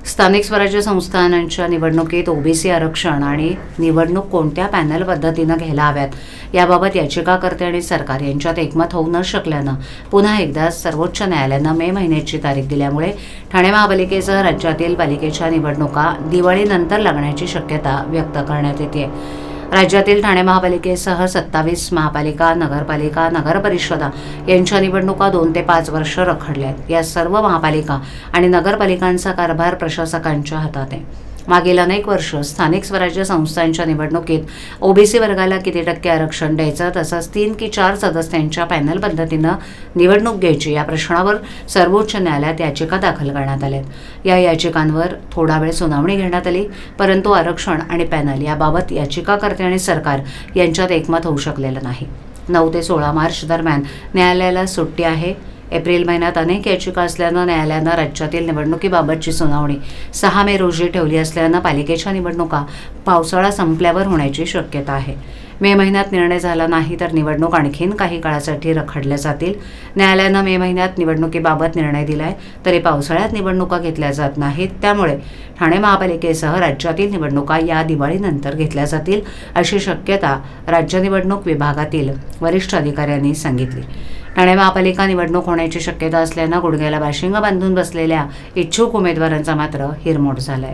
स्थानिक स्वराज्य संस्थांच्या निवडणुकीत ओबीसी आरक्षण आणि निवडणूक कोणत्या पॅनल पद्धतीनं घ्यायला हव्यात याबाबत याचिकाकर्ते आणि सरकार यांच्यात एकमत होऊ न शकल्यानं पुन्हा एकदा सर्वोच्च न्यायालयानं मे महिन्याची तारीख दिल्यामुळे ठाणे महापालिकेसह राज्यातील पालिकेच्या निवडणुका दिवाळीनंतर लागण्याची शक्यता व्यक्त करण्यात येते। राज्यातील ठाणे महापालिकेसह 27 महापालिका, नगरपालिका, नगरपरिषदा यांच्या निवडणुका 2 ते 5 वर्ष रखडल्यात। या सर्व महापालिका आणि नगरपालिकांचा कारभार प्रशासकांच्या हातात आहे। मागील अनेक वर्ष स्थानिक स्वराज्य संस्थांच्या निवडणुकीत ओबीसी वर्गाला किती टक्के आरक्षण द्यायचं तसंच 3 की 4 सदस्यांच्या पॅनल पद्धतीनं निवडणूक घ्यायची या प्रश्नावर सर्वोच्च न्यायालयात याचिका दाखल करण्यात आल्यात। या याचिकांवर थोडा वेळ सुनावणी घेण्यात आली, परंतु आरक्षण आणि पॅनल याबाबत याचिकाकर्ते आणि सरकार यांच्यात एकमत होऊ शकलेलं नाही। 9 ते 16 मार्च दरम्यान न्यायालयाला सुट्टी आहे। एप्रिल महिन्यात अनेक याचिका असल्यानं न्यायालयानं राज्यातील निवडणुकीबाबतची सुनावणी 6 मे रोजी ठेवली असल्यानं पालिकेच्या निवडणुका पावसाळा संपल्यावर होण्याची शक्यता आहे। मे महिन्यात निर्णय झाला नाही तर निवडणूक आणखीन काही काळासाठी रखडल्या जातील। न्यायालयानं मे महिन्यात निवडणुकीबाबत निर्णय दिलाय तरी पावसाळ्यात निवडणुका घेतल्या जात नाहीत, त्यामुळे ठाणे महापालिकेसह राज्यातील निवडणुका या दिवाळीनंतर घेतल्या जातील अशी शक्यता राज्य निवडणूक विभागातील वरिष्ठ अधिकाऱ्यांनी सांगितली। ठाणे महापालिका निवडणूक होण्याची शक्यता असल्यानं गुडघ्याला बाशिंग बांधून बसलेल्या इच्छुक उमेदवारांचा मात्र हिरमोड झालाय।